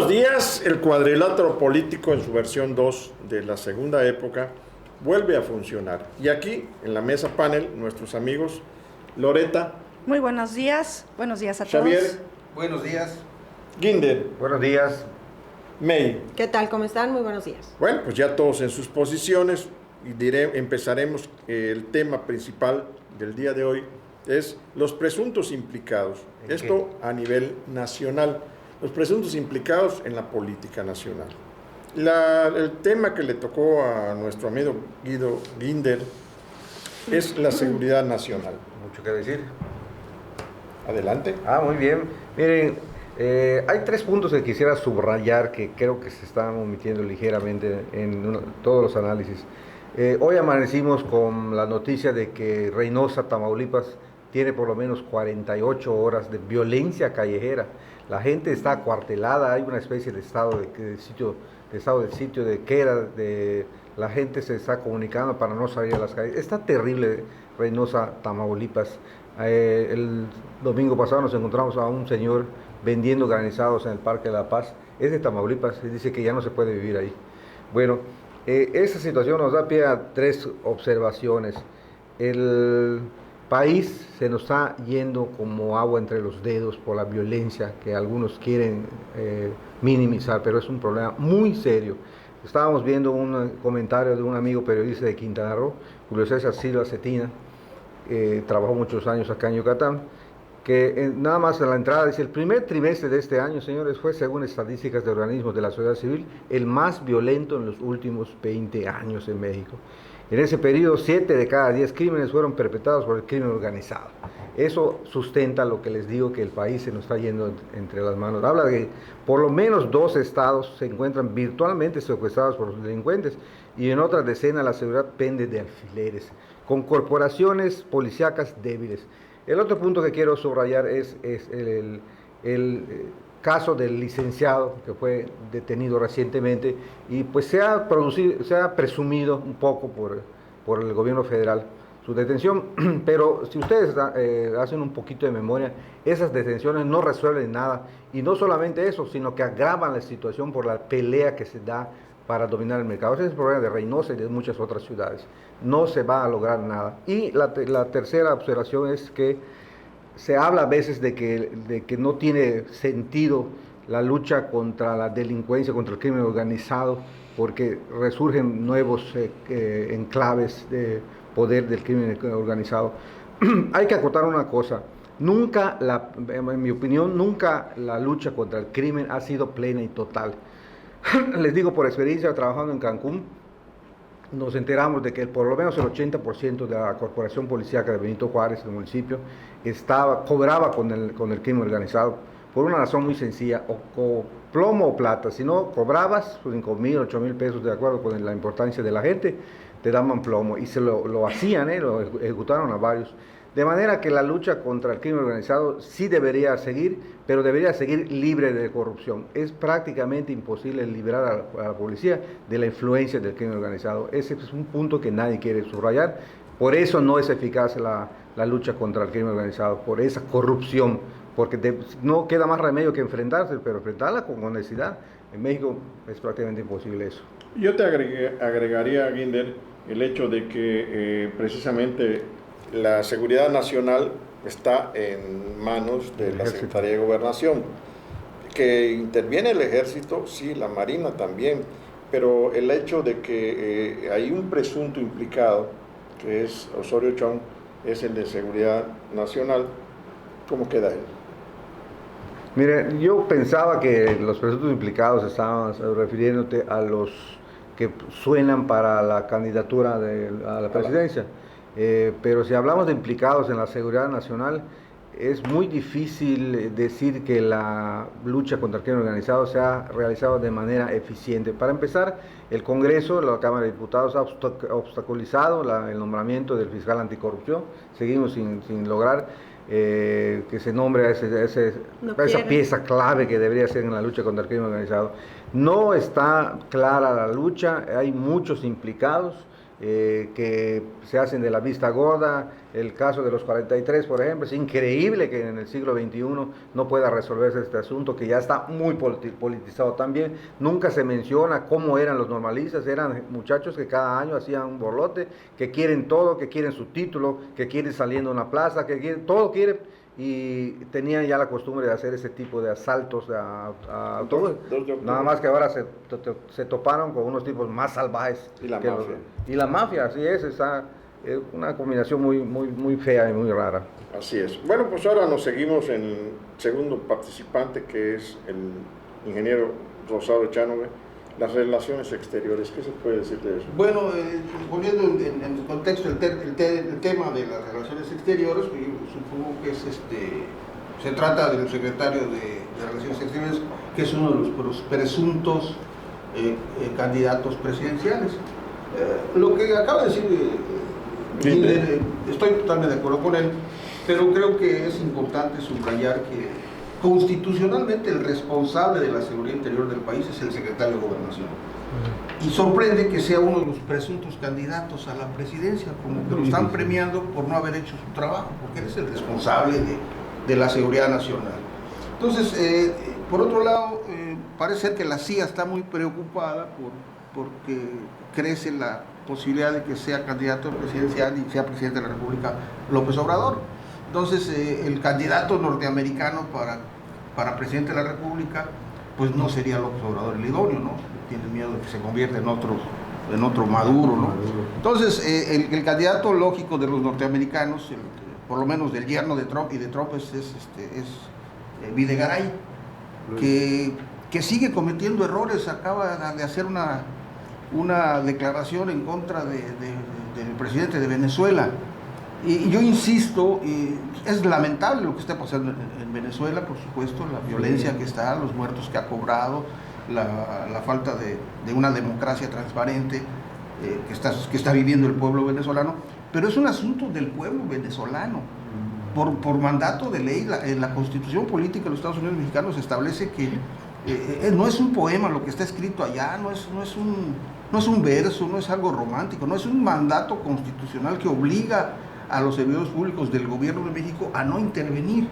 buenos días. El cuadrilátero político en su versión 2 de la segunda época vuelve a funcionar. Y aquí, en la mesa panel, nuestros amigos Loreta. Muy buenos días a Xavier, todos. Buenos días. Guinder. Buenos días. May. ¿Qué tal? ¿Cómo están? Muy buenos días. Bueno, pues ya todos en sus posiciones y empezaremos. El tema principal del día de hoy es los presuntos implicados. Esto a nivel nacional. Los presuntos implicados en la política nacional. El tema que le tocó a nuestro amigo Guido Guinder es la seguridad nacional. Mucho que decir. Adelante. Muy bien. Miren, hay 3 puntos que quisiera subrayar que creo que se están omitiendo ligeramente en todos los análisis. Hoy amanecimos con la noticia de que Reynosa, Tamaulipas, tiene por lo menos 48 horas de violencia callejera. La gente está acuartelada, hay una especie de estado de sitio de queda, la gente se está comunicando para no salir a las calles. Está terrible Reynosa, Tamaulipas. El domingo pasado nos encontramos a un señor vendiendo granizados en el Parque de la Paz. Es de Tamaulipas y dice que ya no se puede vivir ahí. Bueno, esa situación nos da pie a 3 observaciones. El país se nos está yendo como agua entre los dedos por la violencia que algunos quieren minimizar, pero es un problema muy serio. Estábamos viendo un comentario de un amigo periodista de Quintana Roo, Julio César Silva Cetina, trabajó muchos años acá en Yucatán, que nada más en la entrada dice: el primer trimestre de este año, señores, fue, según estadísticas de organismos de la sociedad civil, el más violento en los últimos 20 años en México. En ese periodo, 7 de cada 10 crímenes fueron perpetrados por el crimen organizado. Eso sustenta lo que les digo, que el país se nos está yendo entre las manos. Habla de que por lo menos 2 estados se encuentran virtualmente secuestrados por los delincuentes y en otras decenas la seguridad pende de alfileres, con corporaciones policíacas débiles. El otro punto que quiero subrayar es el caso del licenciado que fue detenido recientemente y pues se ha presumido un poco por el gobierno federal su detención, pero si ustedes hacen un poquito de memoria, esas detenciones no resuelven nada, y no solamente eso, sino que agravan la situación por la pelea que se da para dominar el mercado. Ese es el problema de Reynosa y de muchas otras ciudades. No se va a lograr nada. Y la tercera observación es que se habla a veces de que no tiene sentido la lucha contra la delincuencia, contra el crimen organizado, porque resurgen nuevos enclaves de poder del crimen organizado. Hay que acotar una cosa: en mi opinión, nunca la lucha contra el crimen ha sido plena y total. Les digo por experiencia, trabajando en Cancún, nos enteramos de que por lo menos el 80% de la corporación policíaca de Benito Juárez, del municipio, cobraba con el crimen organizado, por una razón muy sencilla: o plomo o plata. Si no cobrabas 5,000, 8,000 pesos, de acuerdo con la importancia de la gente, te daban plomo, y se lo hacían, lo ejecutaron a varios. De manera que la lucha contra el crimen organizado sí debería seguir, pero debería seguir libre de corrupción. Es prácticamente imposible liberar a la policía de la influencia del crimen organizado. Ese es un punto que nadie quiere subrayar. Por eso no es eficaz la lucha contra el crimen organizado, por esa corrupción, porque no queda más remedio que enfrentarse, pero enfrentarla con honestidad. En México es prácticamente imposible eso. Yo te agregaría, Guinder, el hecho de que precisamente la seguridad nacional está en manos de la Secretaría de Gobernación. Que interviene el Ejército, sí, la Marina también, pero el hecho de que hay un presunto implicado, que es Osorio Chong, es el de Seguridad Nacional. ¿Cómo queda él? Mire, yo pensaba que los presuntos implicados estaban refiriéndote a los que suenan para la candidatura a la presidencia. Pero si hablamos de implicados en la seguridad nacional, es muy difícil decir que la lucha contra el crimen organizado se ha realizado de manera eficiente. Para empezar, el Congreso, la Cámara de Diputados, ha obstaculizado el nombramiento del fiscal anticorrupción. Seguimos sin lograr que se nombre a esa pieza clave que debería ser en la lucha contra el crimen organizado. No está clara la lucha, hay muchos implicados. que se hacen de la vista gorda. El caso de los 43, por ejemplo, es increíble que en el siglo XXI no pueda resolverse este asunto, que ya está muy politizado también. Nunca se menciona cómo eran los normalistas, eran muchachos que cada año hacían un borlote, que quieren todo, que quieren su título, que quieren saliendo a una plaza, que quieren, todo quieren, y tenían ya la costumbre de hacer ese tipo de asaltos a autobuses. Nada más que ahora se toparon con unos tipos más salvajes. Y la mafia. Y la mafia, así es una combinación muy fea y muy rara. Así es. Bueno, pues ahora nos seguimos en el segundo participante, que es el ingeniero Rosado Echanove. Las relaciones exteriores, ¿qué se puede decir de eso? Bueno, poniendo en el contexto el tema de las relaciones exteriores, pues yo supongo que se trata del secretario de Relaciones Exteriores, que es uno de los presuntos candidatos presidenciales. Lo que acaba de decir estoy totalmente de acuerdo con él, pero creo que es importante subrayar que constitucionalmente el responsable de la seguridad interior del país es el secretario de Gobernación. Y sorprende que sea uno de los presuntos candidatos a la presidencia, como que lo están premiando por no haber hecho su trabajo, porque él es el responsable de la seguridad nacional. Entonces, por otro lado, parece ser que la CIA está muy preocupada porque crece la posibilidad de que sea candidato presidencial y sea presidente de la República López Obrador. Entonces, el candidato norteamericano para presidente de la República, pues no sería López Obrador el idóneo, ¿no? Tiene miedo de que se convierta en otro Maduro, ¿no? Entonces, el candidato lógico de los norteamericanos, por lo menos del yerno de Trump y de Trump, es Videgaray, que sigue cometiendo errores. Acaba de hacer una declaración en contra del presidente de Venezuela. Y yo insisto, es lamentable lo que está pasando en Venezuela, por supuesto, la violencia que está, los muertos que ha cobrado, la falta de una democracia transparente que está viviendo el pueblo venezolano, pero es un asunto del pueblo venezolano. Por mandato de ley, en la Constitución Política de los Estados Unidos Mexicanos establece que no es un poema lo que está escrito allá, no es un verso, no es algo romántico, no es un mandato constitucional que obliga a los servidores públicos del gobierno de México a no intervenir.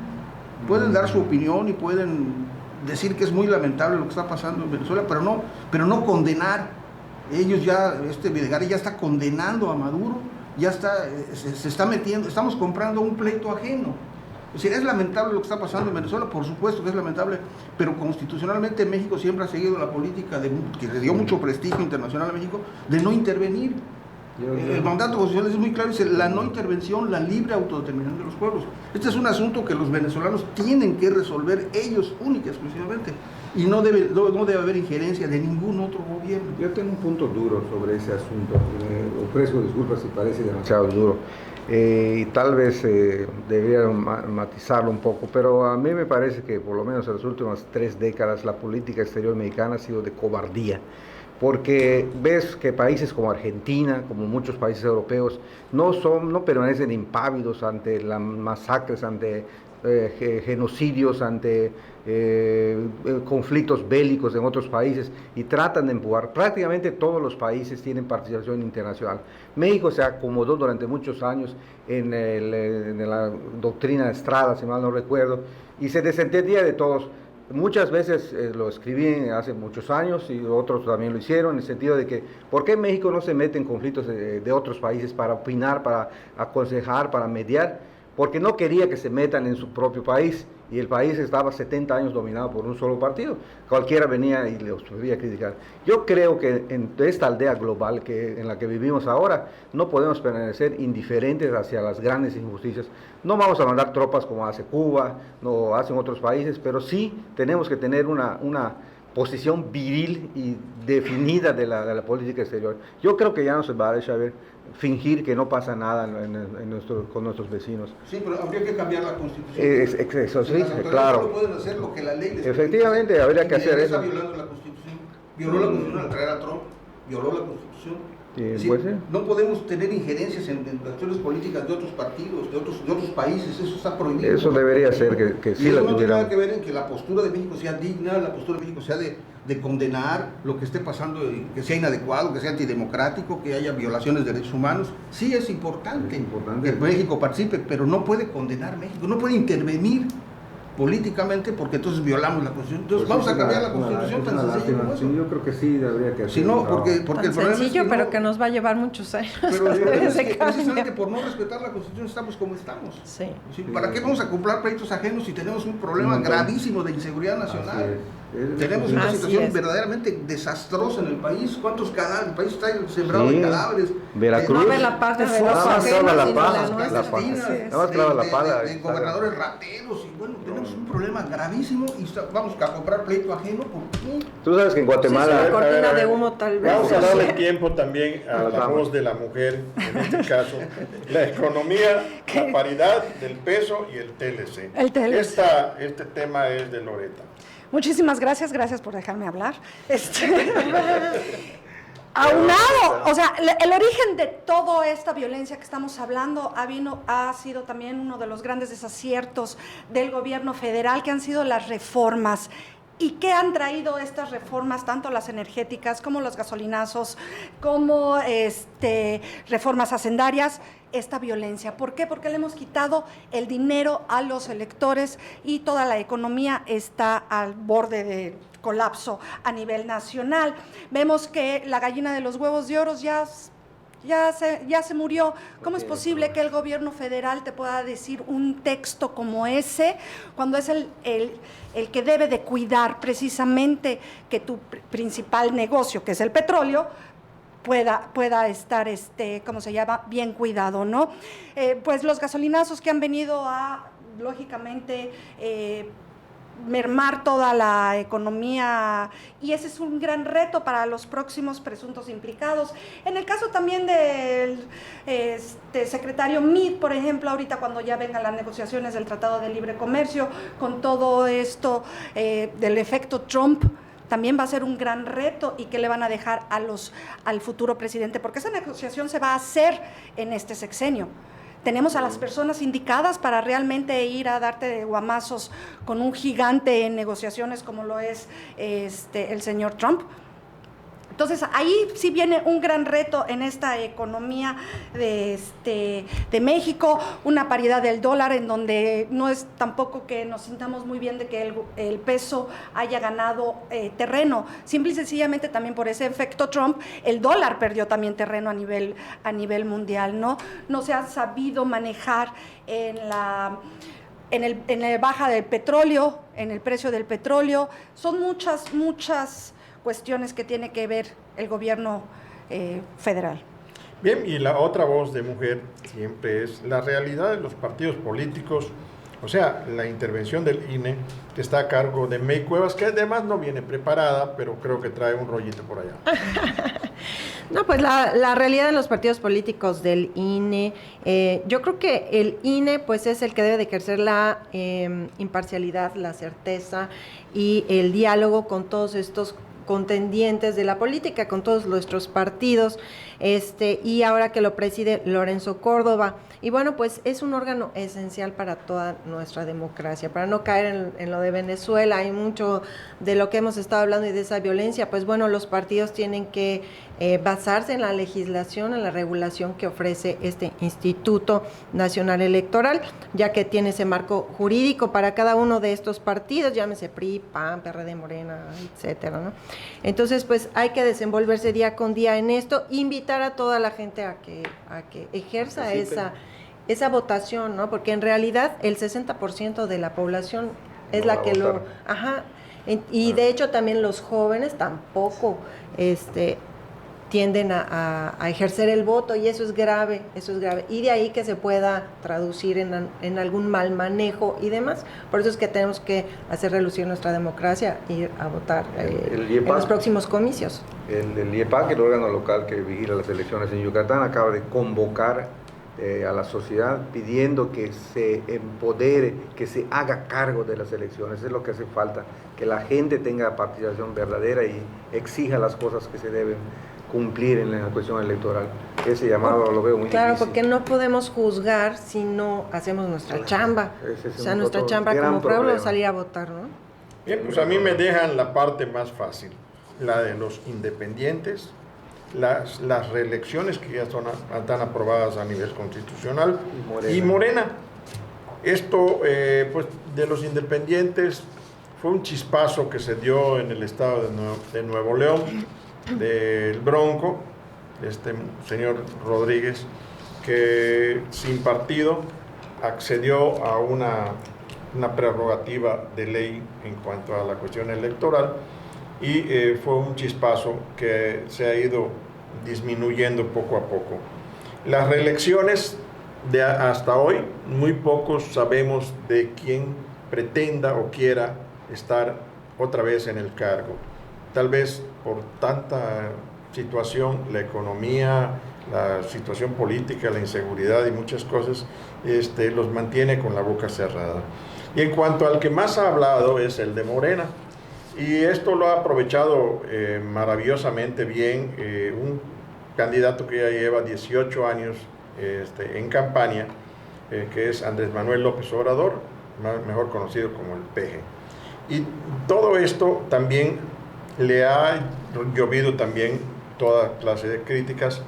Pueden dar su opinión y pueden decir que es muy lamentable lo que está pasando en Venezuela, pero no condenar. Ellos Videgaray ya está condenando a Maduro, ya se está metiendo, estamos comprando un pleito ajeno. Es decir, es lamentable lo que está pasando en Venezuela, por supuesto que es lamentable, pero constitucionalmente México siempre ha seguido la política que le dio mucho prestigio internacional a México, de no intervenir. El mandato constitucional es muy claro, dice la no intervención, la libre autodeterminación de los pueblos. Este es un asunto que los venezolanos tienen que resolver ellos única y exclusivamente, y no debe haber injerencia de ningún otro gobierno. Yo tengo un punto duro sobre ese asunto, ofrezco disculpas si parece demasiado duro, y tal vez debería matizarlo un poco, pero a mí me parece que por lo menos en las últimas 3 décadas la política exterior mexicana ha sido de cobardía. Porque ves que países como Argentina, como muchos países europeos, no permanecen impávidos ante las masacres, ante genocidios, ante conflictos bélicos en otros países, y tratan de empujar. Prácticamente todos los países tienen participación internacional. México se acomodó durante muchos años en la doctrina de Estrada, si mal no recuerdo, y se desentendía de todos. Muchas veces lo escribí hace muchos años y otros también lo hicieron, en el sentido de que ¿por qué México no se mete en conflictos de otros países para opinar, para aconsejar, para mediar? Porque no quería que se metan en su propio país, y el país estaba 70 años dominado por un solo partido. Cualquiera venía y los podía criticar. Yo creo que en esta aldea global en la que vivimos ahora, no podemos permanecer indiferentes hacia las grandes injusticias. No vamos a mandar tropas como hace Cuba, no hacen otros países, pero sí tenemos que tener una posición viril y definida de la política exterior. Yo creo que ya no se va a dejar fingir que no pasa nada con nuestros vecinos. Sí, pero habría que cambiar la Constitución. Eso sí, claro. No pueden hacer lo que la ley les efectivamente, permite. habría que hacer eso. Está violando la Constitución. Violó la Constitución al traer a Trump, violó la Constitución. Sí, pues sí. No podemos tener injerencias en acciones políticas de otros partidos, de otros países, eso está prohibido. Eso debería ser que sí la tuviera. No tiene nada que ver en que la postura de México sea digna, la postura de México sea de de condenar lo que esté pasando, que sea inadecuado, que sea antidemocrático, que haya violaciones de derechos humanos. Sí es importante que México participe, pero no puede condenar México, no puede intervenir políticamente, porque entonces violamos la Constitución. Entonces vamos a cambiar la Constitución tan sencillo como eso. Sí, yo creo que sí debería que hacer. Si no, porque el Tan problema sencillo, es que pero no, que nos va a llevar muchos años. pero el problema es Se que cambia. precisamente por no respetar la Constitución estamos como estamos. Sí. ¿Sí? ¿Para qué vamos a comprar pleitos ajenos si tenemos un problema gravísimo de inseguridad nacional? Tenemos una situación verdaderamente desastrosa en el país. ¿Cuántos cadáveres? El país está sembrado de cadáveres. Veracruz. No ve la parte de los ajenos, la sino pala, de gobernadores rateros. Y bueno, tenemos un problema gravísimo y vamos a comprar pleito ajeno. ¿Por qué? Tú sabes que en Guatemala... Sí, cortina de humo tal vez. Vamos a darle tiempo también a la voz de la mujer, en este caso. La economía, la paridad del peso y el TLC. El TLC. Este tema es de Loreta. Muchísimas gracias por dejarme hablar. Aunado, o sea, el origen de toda esta violencia que estamos hablando ha sido también uno de los grandes desaciertos del gobierno federal, que han sido las reformas. ¿Y qué han traído estas reformas, tanto las energéticas como los gasolinazos, como reformas hacendarias? Esta violencia. ¿Por qué? Porque le hemos quitado el dinero a los electores y toda la economía está al borde de colapso a nivel nacional. Vemos que la gallina de los huevos de oro ya se murió. ¿Cómo es posible que el gobierno federal te pueda decir un texto como ese cuando es el que debe de cuidar precisamente que tu principal negocio, que es el petróleo, pueda estar, ¿cómo se llama?, bien cuidado, ¿no? Pues los gasolinazos que han venido a, lógicamente, mermar toda la economía, y ese es un gran reto para los próximos presuntos implicados. En el caso también del secretario Meade, por ejemplo, ahorita cuando ya vengan las negociaciones del Tratado de Libre Comercio, con todo esto del efecto Trump, también va a ser un gran reto y que le van a dejar al futuro presidente, porque esa negociación se va a hacer en este sexenio. Tenemos a las personas indicadas para realmente ir a darte de guamazos con un gigante en negociaciones como lo es el señor Trump. Entonces, ahí sí viene un gran reto en esta economía de México, una paridad del dólar en donde no es tampoco que nos sintamos muy bien de que el peso haya ganado terreno. Simple y sencillamente también por ese efecto Trump, el dólar perdió también terreno a nivel mundial, ¿no? No se ha sabido manejar en la baja del petróleo, en el precio del petróleo. Son muchas cuestiones que tiene que ver el gobierno federal. Bien, y la otra voz de mujer siempre es la realidad de los partidos políticos, o sea, la intervención del INE, que está a cargo de May Cuevas, que además no viene preparada, pero creo que trae un rollito por allá. No, pues la realidad de los partidos políticos del INE, yo creo que el INE pues es el que debe de ejercer la imparcialidad, la certeza y el diálogo con todos estos contendientes de la política, con todos nuestros partidos, y ahora que lo preside Lorenzo Córdoba. Y bueno, pues es un órgano esencial para toda nuestra democracia, para no caer en lo de Venezuela. Hay mucho de lo que hemos estado hablando y de esa violencia, pues bueno, los partidos tienen que basarse en la legislación, en la regulación que ofrece este Instituto Nacional Electoral, ya que tiene ese marco jurídico para cada uno de estos partidos, llámese PRI, PAN, PRD, Morena, etcétera, ¿no? Entonces, pues hay que desenvolverse día con día en esto, invitar a toda la gente a que ejerza esa votación, ¿no? Porque en realidad el 60% de la población es la que lo... Ajá. Y de hecho también los jóvenes tampoco tienden a ejercer el voto, y eso es grave, y de ahí que se pueda traducir en algún mal manejo y demás. Por eso es que tenemos que hacer relucir nuestra democracia, ir a votar en los próximos comicios. El IEPAC, el órgano local que vigila las elecciones en Yucatán, acaba de convocar a la sociedad pidiendo que se empodere, que se haga cargo de las elecciones. Es lo que hace falta, que la gente tenga participación verdadera y exija las cosas que se deben cumplir en la cuestión electoral. Ese llamado lo veo muy claro, difícil. porque no podemos juzgar si no hacemos nuestra chamba. Ese es nuestra chamba como pueblo, salir a votar, ¿no? Bien, pues a mí me dejan la parte más fácil, la de los independientes, las reelecciones que ya están aprobadas a nivel constitucional y Morena. Esto, pues, de los independientes fue un chispazo que se dio en el estado de Nuevo León, del Bronco, este señor Rodríguez, que sin partido accedió a una prerrogativa de ley en cuanto a la cuestión electoral y fue un chispazo que se ha ido disminuyendo poco a poco. Las reelecciones de hasta hoy, muy pocos sabemos de quién pretenda o quiera estar otra vez en el cargo. Tal vez por tanta situación, la economía, la situación política, la inseguridad y muchas cosas, los mantiene con la boca cerrada. Y en cuanto al que más ha hablado es el de Morena. Y esto lo ha aprovechado maravillosamente bien un candidato que ya lleva 18 años en campaña, que es Andrés Manuel López Obrador, mejor conocido como el Peje. Y todo esto también le ha llovido también toda clase de críticas,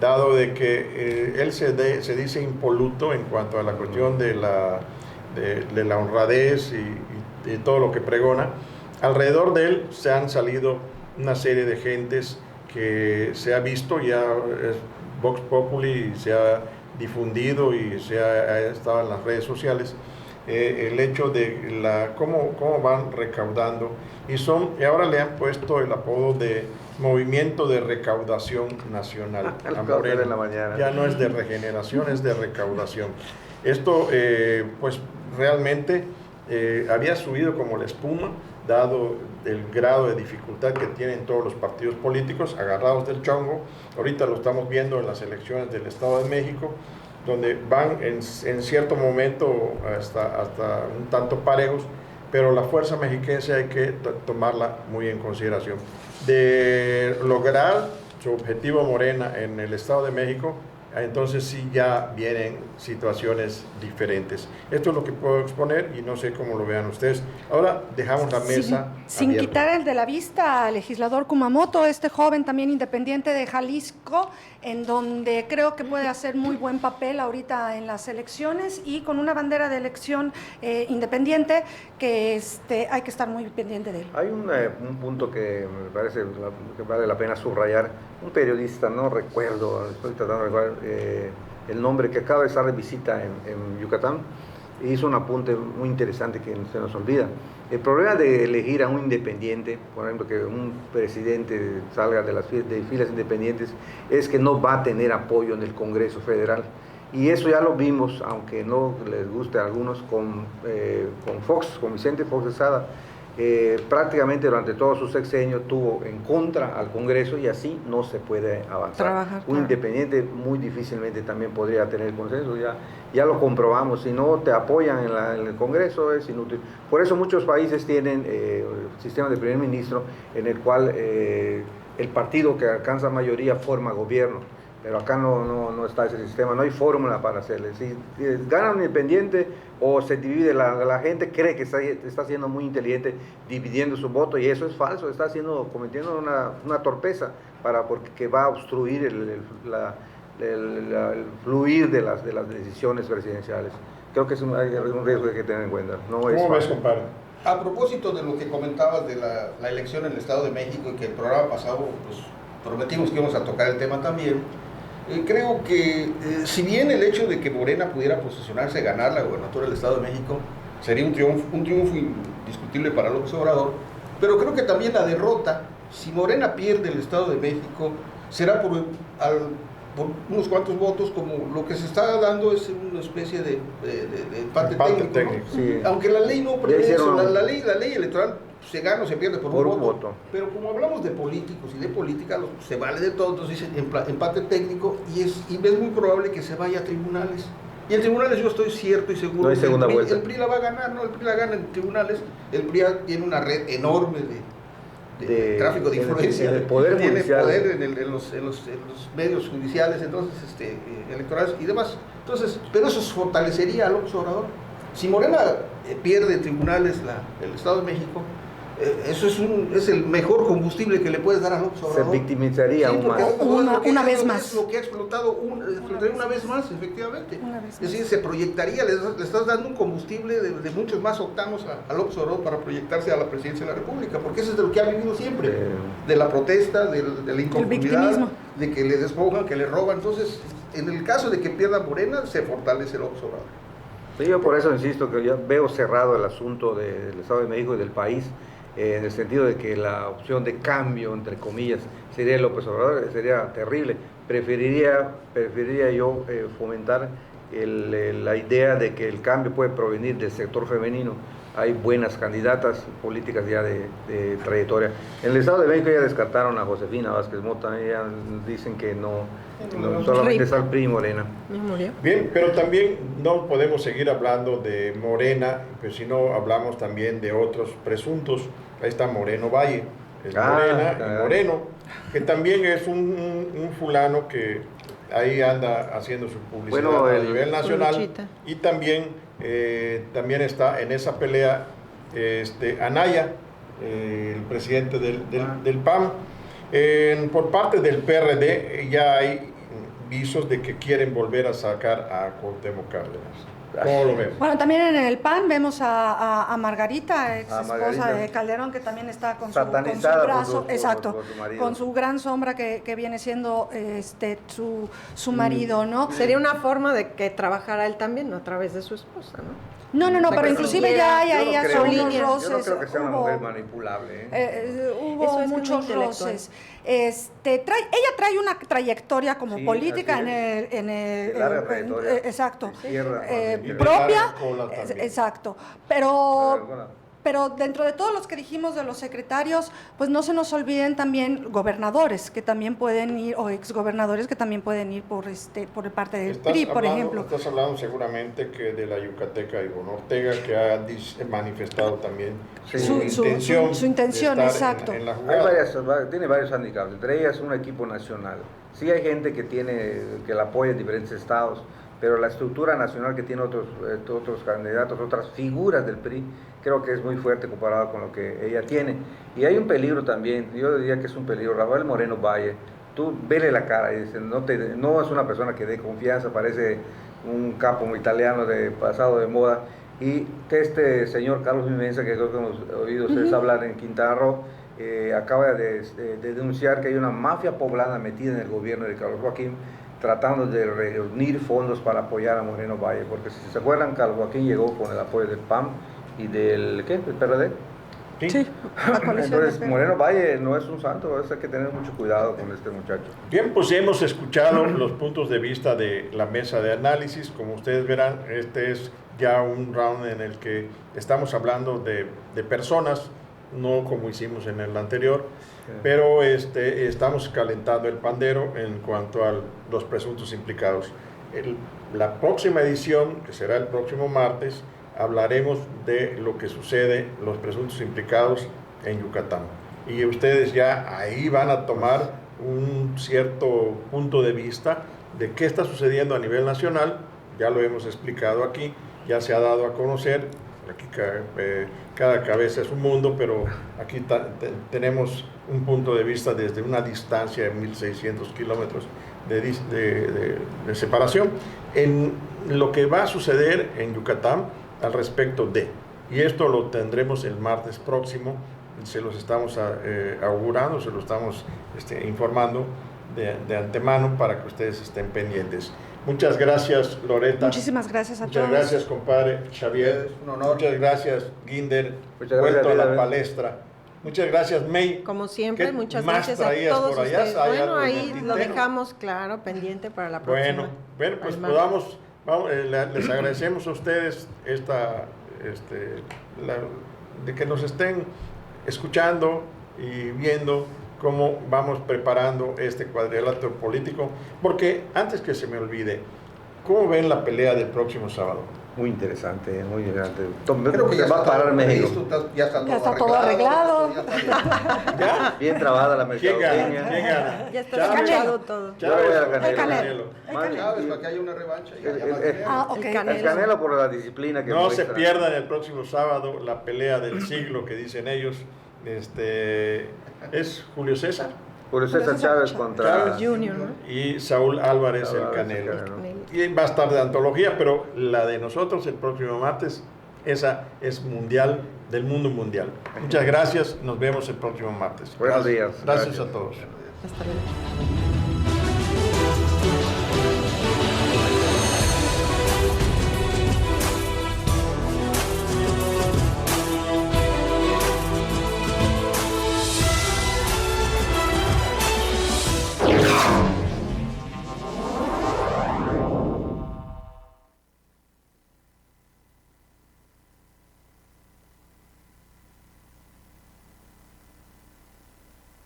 dado de que él se dice impoluto en cuanto a la cuestión de la honradez y todo lo que pregona. Alrededor de él se han salido una serie de gentes que se ha visto, ya es Vox Populi, se ha difundido y se ha estado en las redes sociales, el hecho de cómo van recaudando y ahora le han puesto el apodo de Movimiento de Recaudación Nacional a Morena. Ya no es de regeneración, es de recaudación. Esto pues realmente había subido como la espuma, dado el grado de dificultad que tienen todos los partidos políticos agarrados del chongo. Ahorita lo estamos viendo en las elecciones del Estado de México, donde van en cierto momento hasta un tanto parejos, pero la fuerza mexiquense hay que tomarla muy en consideración. De lograr su objetivo Morena en el Estado de México, entonces sí ya vienen situaciones diferentes. Esto es lo que puedo exponer y no sé cómo lo vean ustedes. Ahora dejamos la mesa sin abierta. quitar el de la vista al legislador Kumamoto, este joven también independiente de Jalisco, en donde creo que puede hacer muy buen papel ahorita en las elecciones y con una bandera de elección independiente que hay que estar muy pendiente de él. Hay un punto que me parece que vale la pena subrayar. Un periodista, no recuerdo, estoy tratando de recordar el nombre, que acaba de estar de visita en Yucatán, hizo un apunte muy interesante que se nos olvida. El problema de elegir a un independiente, por ejemplo, que un presidente salga de las filas independientes, es que no va a tener apoyo en el Congreso Federal. Y eso ya lo vimos, aunque no les guste a algunos, con Vicente Fox Quesada. Prácticamente durante todo su sexenio tuvo en contra al Congreso y así no se puede avanzar. Un independiente muy difícilmente también podría tener consenso, ya lo comprobamos. Si no te apoyan en el Congreso es inútil. Por eso muchos países tienen sistemas de primer ministro en el cual el partido que alcanza mayoría forma gobierno. Pero acá no está ese sistema, no hay fórmula para hacerle. Si gana un independiente o se divide, la gente cree que está siendo muy inteligente dividiendo su voto, y eso es falso, está cometiendo una torpeza porque va a obstruir el fluir de las decisiones presidenciales. Creo que es un riesgo que hay que tener en cuenta. ¿Cómo ves, compadre? A propósito de lo que comentabas de la elección en el Estado de México, y que el programa pasado pues, prometimos que íbamos a tocar el tema también, creo que si bien el hecho de que Morena pudiera posicionarse, ganar la gobernatura del Estado de México, sería un triunfo indiscutible para López Obrador, pero creo que también la derrota, si Morena pierde el Estado de México, será por unos cuantos votos, como lo que se está dando es una especie de empate técnico. ¿No? Sí. Aunque la ley no prevé eso, la ley electoral se gana o se pierde por un voto. Pero como hablamos de políticos y de política, se vale de todo, entonces dicen empate técnico, y es muy probable que se vaya a tribunales. Y en tribunales yo estoy cierto y seguro que el PRI la va a ganar, ¿no? El PRI la gana en tribunales. El PRI tiene una red enorme de tráfico de influencia, tiene poder en los medios judiciales, entonces electorales y demás. Entonces, pero eso fortalecería a López Obrador. Si Morena pierde en tribunales el Estado de México, Eso es el mejor combustible que le puedes dar a López Obrador. Se victimizaría Sí, aún más. Una vez más. Lo que ha explotado una vez más, efectivamente. Una vez Es decir, se proyectaría, le estás dando un combustible de muchos más octanos a López Obrador para proyectarse a la presidencia de la República, porque eso es de lo que ha vivido siempre, de la protesta, de la inconformidad, de que le despojan, que le roban. Entonces, en el caso de que pierda Morena, se fortalece López Obrador. Sí, yo por eso insisto que ya veo cerrado el asunto del Estado de México y del país, en el sentido de que la opción de cambio, entre comillas, sería López Obrador, sería terrible. Preferiría yo fomentar la idea de que el cambio puede provenir del sector femenino. Hay buenas candidatas políticas ya de trayectoria. En el Estado de México ya descartaron a Josefina Vázquez Mota, ya dicen que no solamente está el PRI y Morena. Bien, pero también no podemos seguir hablando de Morena, pues si no hablamos también de otros presuntos. Ahí está Moreno Valle, es Morena y Moreno, que también es un fulano que ahí anda haciendo su publicidad a nivel nacional, y también está en esa pelea Anaya, el presidente del PAN. Por parte del PRD ya hay visos de que quieren volver a sacar a Cuauhtémoc Cárdenas. ¿Cómo lo ves? Bueno, también en el PAN vemos a Margarita, ex esposa de Calderón, que también está con su brazo, exacto, con su gran sombra que viene siendo su marido, ¿no? Sería una forma de que trabajara él también, ¿no? A través de su esposa, ¿no? No, pero inclusive ya hay ahí unos roces. Yo no creo que sea una mujer manipulable. Hubo muchos roces. Ella trae una trayectoria como política en el larga trayectoria. Exacto. Y propia. también. Exacto. Pero dentro de todos los que dijimos de los secretarios, pues no se nos olviden también gobernadores que también pueden ir, o exgobernadores que también pueden ir por parte del PRI, por ejemplo. Estás hablando seguramente que de la yucateca Ivonne Ortega, que ha manifestado también su intención, de estar exacto. en la jugada. Tiene varios handicaps, entre ellas un equipo nacional. Sí hay gente que la apoya en diferentes estados, pero la estructura nacional que tiene otros candidatos, otras figuras del PRI, creo que es muy fuerte comparado con lo que ella tiene. Y hay un peligro también, yo diría que es un peligro. Rafael Moreno Valle, tú vele la cara y dices, no es una persona que dé confianza, parece un capo italiano de pasado de moda. Y que este señor Carlos Vimenza, que creo que hemos oído ustedes hablar en Quintana Roo, acaba de denunciar que hay una mafia poblana metida en el gobierno de Carlos Joaquín, tratando de reunir fondos para apoyar a Moreno Valle, porque si se acuerdan, Carlos Joaquín llegó con el apoyo del PAN y del PRD. Sí. Entonces, Moreno Valle no es un santo, hay que tener mucho cuidado con este muchacho. Bien, pues hemos escuchado los puntos de vista de la mesa de análisis. Como ustedes verán, este es ya un round en el que estamos hablando de personas, no como hicimos en el anterior, pero estamos calentando el pandero en cuanto a los presuntos implicados. La próxima edición, que será el próximo martes, hablaremos de lo que sucede, los presuntos implicados en Yucatán. Y ustedes ya ahí van a tomar un cierto punto de vista de qué está sucediendo a nivel nacional. Ya lo hemos explicado aquí, ya se ha dado a conocer. Aquí cada cabeza es un mundo, pero aquí tenemos un punto de vista desde una distancia de 1.600 kilómetros de separación en lo que va a suceder en Yucatán al respecto de. Y esto lo tendremos el martes próximo, se los estamos augurando, se lo estamos informando de antemano para que ustedes estén pendientes. Muchas gracias, Loreta. Muchísimas gracias a todos. Muchas gracias, compadre Xavier. Es un honor. Muchas gracias, Ginder. Muchas Vuelto gracias, a la David. palestra. Muchas gracias, May. Como siempre, ¿Qué muchas más gracias a traías todos por allá? ustedes. ¿Hay Bueno, algo en el ahí lo tintero? dejamos claro, pendiente para la próxima. Bueno, pues al martes. les agradecemos a ustedes de que nos estén escuchando y viendo cómo vamos preparando este cuadrilátero político, porque antes que se me olvide, ¿cómo ven la pelea del próximo sábado? Muy interesante, muy interesante. Creo que ya va a parar México. Ya está Ya está todo arreglado. ¿Ya? Bien trabada la ¿Quién gana? mercadotecnia. ¿Quién gana? Ya está Chávez. escuchado todo. Yo voy a Chávez. Canelo. Chávez, para que haya una revancha. Ok. El Canelo por la disciplina que No se muestra. pierdan el próximo sábado la pelea del siglo que dicen ellos es Julio César. Julio César Chávez contra Junior, ¿no? Y Saúl Álvarez, el Canelo. Y va a estar de antología, pero la de nosotros el próximo martes, esa es mundial, del mundo mundial. Muchas gracias, nos vemos el próximo martes. Buenos días. Gracias a todos. Hasta luego.